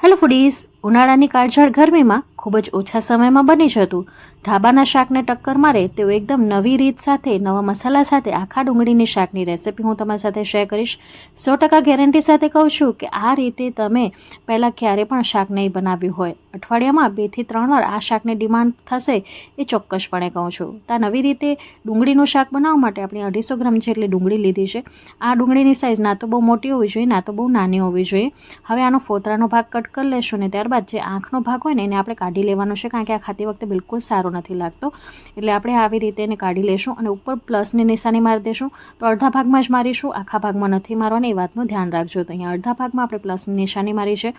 Hello foodies, ઉનાળાની કાળઝાળ ગરમીમાં ખૂબ જ ઓછા સમયમાં બની જતું ઢાબાના શાકને ટક્કર મારે તેવું એકદમ નવી રીત સાથે નવા મસાલા સાથે આખા ડુંગળીની શાકની રેસિપી હું તમારી સાથે શેર કરીશ। 100% ગેરંટી સાથે કહું છું કે આ રીતે તમે પહેલાં ક્યારે પણ શાક નહીં બનાવ્યું હોય, અઠવાડિયામાં 2 થી 3 વાર આ શાકની ડિમાન્ડ થશે એ ચોક્કસપણે કહું છું। તો આ નવી રીતે ડુંગળીનું શાક બનાવવા માટે આપણે 250 ગ્રામ જેટલી ડુંગળી લીધી છે। આ ડુંગળીની સાઇઝ ના તો બહુ મોટી હોવી જોઈએ, ના તો બહુ નાની હોવી જોઈએ। હવે આનો ફોતરાનો ભાગ કટ કરી લેશું ને ત્યારબાદ જે આંખનો ભાગ હોય ને એને આપણે કાઢી લેવાનો છે, કારણ કે આ ખાતી વખતે બિલકુલ સારો નથી લાગતો, એટલે આપણે આવી રીતે એને કાઢી લેશું અને ઉપર પ્લસની નિશાની મારી દેશું। તો અડધા ભાગમાં જ મારીશું, આખા ભાગમાં નથી મારવાની, એ વાતનું ધ્યાન રાખજો। તો અહીંયા અડધા ભાગમાં આપણે પ્લસની નિશાની મારી છે।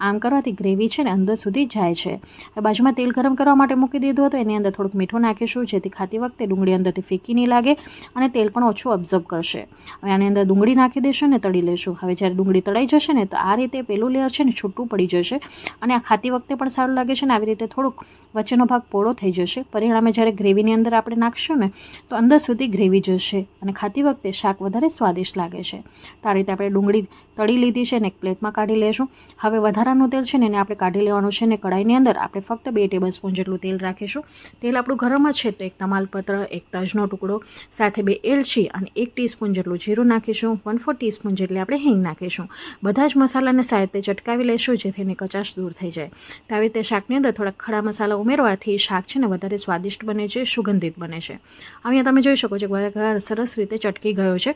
આમ કરવાથી ગ્રેવી છે ને અંદર સુધી જાય છે। હવે બાજુમાં તેલ ગરમ કરવા માટે મૂકી દીધું હતું, એની અંદર થોડુંક મીઠું નાખીશું જેથી ખાતી વખતે ડુંગળી અંદરથી ફીકી નહીં લાગે અને તેલ પણ ઓછું અબ્ઝર્વ કરશે। હવે આની અંદર ડુંગળી નાખી દઈશું ને તળી લઈશું। હવે જ્યારે ડુંગળી તળાઈ જશે ને તો આ રીતે પેલું લેયર છે ને છૂટું પડી જશે અને આ ખાતી વખતે પણ સારું લાગે છે ને આવી રીતે થોડુંક વચ્ચેનો ભાગ પોળો થઈ જશે। પરિણામે જ્યારે ગ્રેવીની અંદર આપણે નાખશું ને તો અંદર સુધી ગ્રેવી જશે અને ખાતી વખતે શાક વધારે સ્વાદિષ્ટ લાગે છે। તો આ રીતે આપણે ડુંગળી તળી લીધી છે ને એક પ્લેટમાં કાઢી લેશું। હવે વધારાનું તેલ છે ને એને આપણે કાઢી લેવાનું છે ને કઢાઈની અંદર આપણે ફક્ત 2 ટેબલસ્પૂન જેટલું તેલ રાખીશું। તેલ આપણું ગરમ જ છે તો એક તમાલપત્ર, એક તજનો ટુકડો, સાથે 2 એલચી અને 1 ટીસ્પૂન જેટલું જીરું નાખીશું। 1/4 ટીસ્પૂન જેટલી આપણે હિંગ નાખીશું। બધા જ મસાલાને સાઈડે ચટકાવી લઈશું જેથી એની કચાશ દૂર થઈ જાય। તો આવી રીતે શાકની અંદર થોડા ખડા મસાલા ઉમેરવાથી શાક છે ને વધારે સ્વાદિષ્ટ બને છે, સુગંધિત બને છે। અહીંયા તમે જોઈ શકો છો કે વઘાર સરસ રીતે ચટકી ગયો છે।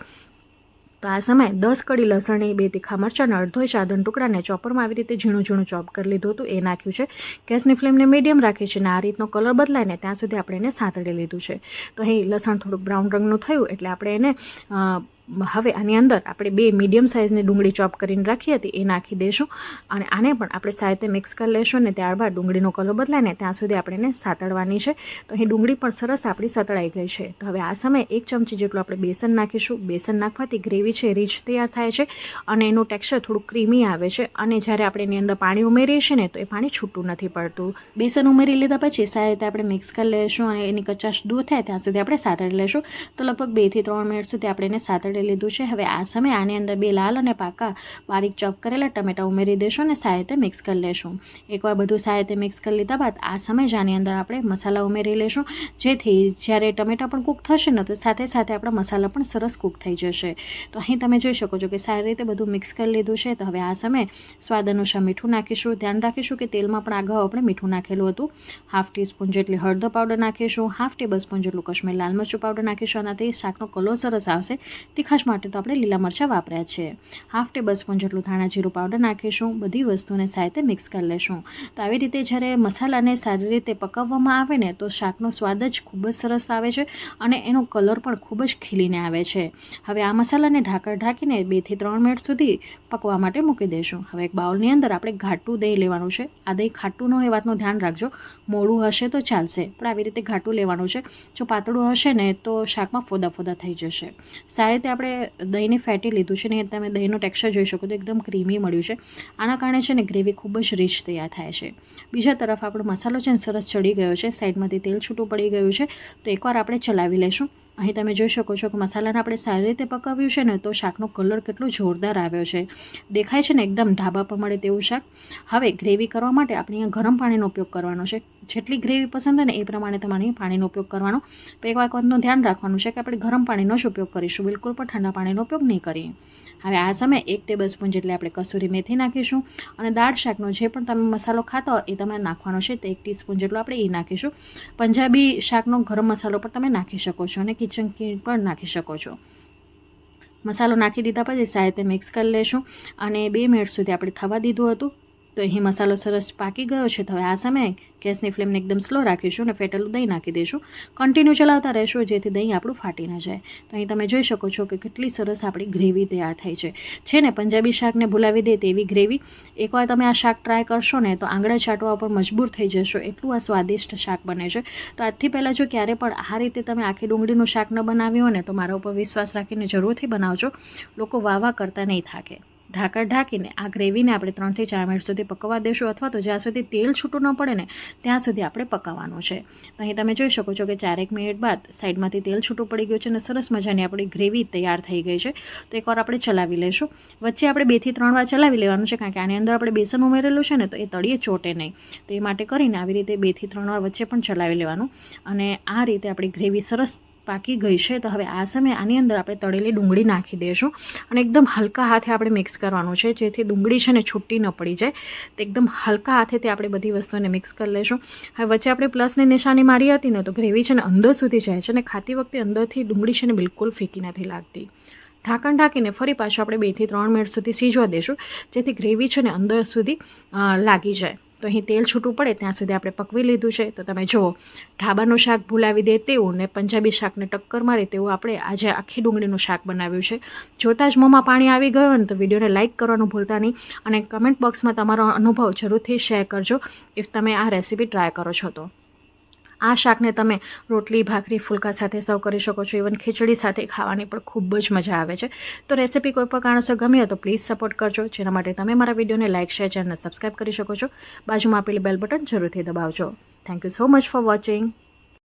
તો આ સમયે 10 કળી લસણની, 2 તીખા મરચાં અને અડધો આદન ટુકડાને ચોપરમાં આવી રીતે ઝીણું ઝીણું ચોપ કરી લીધું હતું, એ નાખ્યું છે। ગેસની ફ્લેમને મીડિયમ રાખી છે અને આ રીતનો કલર બદલાય ને ત્યાં સુધી આપણે એને સાંતળી લીધું છે। તો અહીં લસણ થોડુંક બ્રાઉન રંગનું થયું એટલે આપણે એને હવે આની અંદર આપણે 2 મીડિયમ સાઇઝની ડુંગળી ચોપ કરીને રાખી હતી એ નાખી દઈશું અને આને પણ આપણે સાથે મિક્સ કરી લઈશું ને ત્યારબાદ ડુંગળીનો કલર બદલાય ને ત્યાં સુધી આપણે એને સાતળવાની છે। તો અહીં ડુંગળી પણ સરસ આપણી સતળાઈ ગઈ છે। તો હવે આ સમયે 1 ચમચી જેટલું આપણે બેસન નાખીશું। બેસન નાખવાથી ગ્રેવી છે રીચ તૈયાર થાય છે અને એનું ટેક્સચર થોડું ક્રીમી આવે છે અને જ્યારે આપણે એની અંદર પાણી ઉમેરીએ છીએ ને તો એ પાણી છૂટું નથી પડતું। બેસન ઉમેરી લીધા પછી સાથે આપણે મિક્સ કરી લઈશું અને એની કચાશ દૂર થાય ત્યાં સુધી આપણે સાતળી લઈશું। તો લગભગ 2 થી 3 મિનિટ સુધી આપણે એને સાતળી લીધું છે। હવે આ સમયે આની અંદર 2 લાલ અને પાકા બારીક ચોપ કરેલા ટમેટા ઉમેરી દઈશું અને સાથે મિક્સ કરી લઈશું। એકવાર બધું સાથે મિક્સ કરી લીધા બાદ આ સમયે જ આની અંદર આપણે મસાલા ઉમેરી લઈશું જેથી જ્યારે ટમેટા પણ કૂક થશે ને તો સાથે સાથે આપણા મસાલા પણ સરસ કૂક થઈ જશે। તો અહીં તમે જોઈ શકો છો કે સારી રીતે બધું મિક્સ કરી લીધું છે। તો હવે આ સમયે સ્વાદ અનુસાર મીઠું નાખીશું। ધ્યાન રાખીશું કે તેલમાં પણ આગળ આપણે મીઠું નાખેલું હતું। 1/2 ટીસ્પૂન જેટલી હળદર પાવડર નાખીશું। 1/2 ટેબલસ્પૂન જેટલું કશ્મીરી લાલ મરચું પાવડર નાખીશું। આનાથી શાકનો કલર સરસ આવશે। તીખાશ માટે તો આપણે લીલા મરચાં વાપર્યા છે। 1/2 ટેબલસ્પૂન જેટલું ધાણા જીરું પાવડર નાખીશું। બધી વસ્તુને સાથે મિક્સ કરી લેશું। તો આવી રીતે જ્યારે મસાલાને સારી રીતે પકાવવામાં આવે ને તો શાકનો સ્વાદ જ ખૂબ જ સરસ આવે છે અને એનો કલર પણ ખૂબ જ ખીલીને આવે છે। હવે આ મસાલાને ઢાંકીને 2 થી 3 મિનિટ સુધી પકવા માટે મૂકી દઈશું। હવે એક બાઉલની અંદર આપણે ઘાટું દહીં લેવાનું છે। આ દહીં ખાટું ન હોય એ વાતનું ધ્યાન રાખજો, મોડું હશે તો ચાલશે પણ આવી રીતે ઘાટું લેવાનું છે। જો પાતળું હશે ને તો શાકમાં ફોદા ફોદા થઈ જશે। સારી રીતે આપણે દહીંને ફેટી લીધું છે ને તમે દહીંનું ટેક્સચર જોઈ શકો તો એકદમ ક્રીમી મળ્યું છે। આના કારણે છે ને ગ્રેવી ખૂબ જ રીચ તૈયાર થાય છે। બીજા તરફ આપણો મસાલો છે ને સરસ ચડી ગયો છે, સાઈડમાંથી તેલ છૂટું પડી ગયું છે। તો એકવાર આપણે ચલાવી લઈશું। અહીં તમે જોઈ શકો છો કે મસાલાને આપણે સારી રીતે પકાવ્યું છે ને તો શાકનો કલર કેટલો જોરદાર આવ્યો છે, દેખાય છે ને એકદમ ઢાબા પર મળે તેવું શાક। હવે ગ્રેવી કરવા માટે આપણે અહીંયા ગરમ પાણીનો ઉપયોગ કરવાનો છે। જેટલી ગ્રેવી પસંદ હોય ને એ પ્રમાણે તમારે પાણીનો ઉપયોગ કરવાનો। તો એક વાતનું ધ્યાન રાખવાનું છે કે આપણે ગરમ પાણીનો જ ઉપયોગ કરીશું, બિલકુલ પણ ઠંડા પાણીનો ઉપયોગ નહીં કરીએ। હવે આ સમયે 1 ટેબલસ્પૂન જેટલી આપણે કસૂરી મેથી નાખીશું અને દાળ શાકનો જે પણ તમે મસાલો ખાતા હોય એ તમારે નાખવાનો છે। તો 1 ટીસ્પૂન જેટલો આપણે એ નાખીશું। પંજાબી શાકનો ગરમ મસાલો પણ તમે નાખી શકો છો અને કિચન કિંગ પણ નાખી શકો છો। મસાલો નાખી દીધા પછી સાથે મિક્સ કરી લઈશું અને 2 મિનિટ સુધી આપણે થવા દીધું હતું। તો અહીં મસાલો સરસ પાકી ગયો છે। તો હવે આ સમયે ગેસની ફ્લેમને એકદમ સ્લો રાખીશું અને ફેટેલું દહીં નાખી દઈશું। કન્ટિન્યુ ચલાવતા રહેશું જેથી દહીં આપણું ફાટી ન જાય। તો અહીં તમે જોઈ શકો છો કે કેટલી સરસ આપણી ગ્રેવી તૈયાર થઈ છે ને પંજાબી શાકને ભૂલાવી દે તેવી ગ્રેવી। એકવાર તમે આ શાક ટ્રાય કરશો ને તો આંગળા ચાટવા પર મજબૂર થઈ જશો, એટલું આ સ્વાદિષ્ટ શાક બને છે। તો આજથી પહેલાં જો ક્યારે પણ આ રીતે તમે આખી ડુંગળીનું શાક ન બનાવ્યું હોય ને તો મારા ઉપર વિશ્વાસ રાખીને જરૂરથી બનાવજો, લોકો વાહ વાહ કરતા નહીં થાકે। ઢાંકણ ઢાંકીને આ ગ્રેવીને આપણે 3 થી 4 મિનિટ સુધી પકવવા દેશું, અથવા તો જ્યાં સુધી તેલ છૂટું ન પડે ને ત્યાં સુધી આપણે પકાવવાનું છે. તો અહીં તમે જોઈ શકો છો કે 4 મિનિટ બાદ સાઈડમાંથી તેલ છૂટું પડી ગયું છે અને સરસ મજાની આપણી ગ્રેવી તૈયાર થઈ ગઈ છે. તો એકવાર આપણે ચલાવી લઈશું. વચ્ચે આપણે 2 થી 3 વાર ચલાવી લેવાનું છે, કારણ કે આની અંદર આપણે બેસન ઉમેરેલું છે ને, તો એ તળીએ ચોટે નહીં. તો એ માટે કરીને આવી રીતે 2 થી 3 વાર વચ્ચે પણ ચલાવી લેવાનું. અને આ રીતે આપણી ગ્રેવી સરસ પાકી ગઈ છે. તો હવે આ સમયે આની અંદર આપણે તળેલી ડુંગળી નાખી દઈશું અને એકદમ હલકા હાથે આપણે મિક્સ કરવાનું છે, જેથી ડુંગળી છે ને છૂટી ન પડી જાય. તો એકદમ હલકા હાથેથી આપણે બધી વસ્તુને મિક્સ કરી લઈશું. હવે વચ્ચે આપણે પ્લસની નિશાની મારી હતી ને, તો ગ્રેવી છે ને અંદર સુધી જાય છે અને ખાતી વખતે અંદરથી ડુંગળી છે ને બિલકુલ ફીકી નથી લાગતી. ઢાંકણ ઢાંકીને ફરી પાછું આપણે 2 થી 3 મિનિટ સુધી સીજવા દઈશું, જેથી ગ્રેવી છે ને અંદર સુધી લાગી જાય. તો અહીં તેલ છૂટું પડે ત્યાં સુધી આપણે પકવી લીધું છે. તો તમે જુઓ, ઢાબાનું શાક ભૂલાવી દે તેવું ને પંજાબી શાકને ટક્કર મારે તેવું આપણે આજે આખી ડુંગળીનું શાક બનાવ્યું છે. જોતાં જ મોંમાં પાણી આવી ગયું હોય ને, તો વિડીયોને લાઇક કરવાનું ભૂલતા નહીં અને કમેન્ટ બોક્સમાં તમારો અનુભવ જરૂરથી શેર કરજો ઇફ તમે આ રેસીપી ટ્રાય કરો છો તો. આ શાકને તમે રોટલી, ભાખરી, ફુલકા સાથે સર્વ કરી શકો છો. ઇવન ખીચડી સાથે ખાવાની પણ ખૂબ જ મજા આવે છે. તો રેસીપી કોઈ પણ કારણસર ગમી હોય તો પ્લીઝ સપોર્ટ કરજો, જેના માટે તમે મારા વિડીયોને લાઇક, શેર, ચેનલને સબસ્ક્રાઈબ કરી શકો છો. બાજુમાં આપેલી બેલ બટન જરૂરથી દબાવજો. Thank you so much for watching.